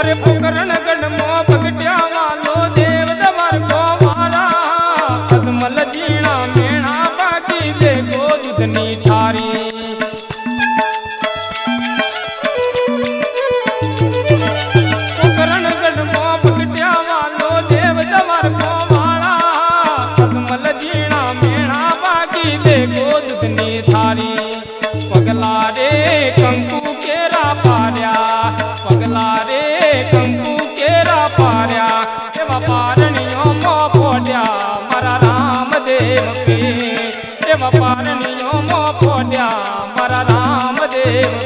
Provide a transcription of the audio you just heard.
अरे पोकरणगढ़ मो पगटिया वालो देव दवर को वाला अजमल जीना मेणा बाकी देखो दुधनी थारी पोकरणगढ़ मो पगटिया वालो देव दवर को वाला अजमल जीना मेणा बाकी देखो दुधनी थारी पगला रे कंकु केरा पार्या पगला रे कंकु केरा पार्या एवा पारणियों मो फोड्या मारा रामदेव पे एवा पारणियों मो फोड्या मारा रामदेव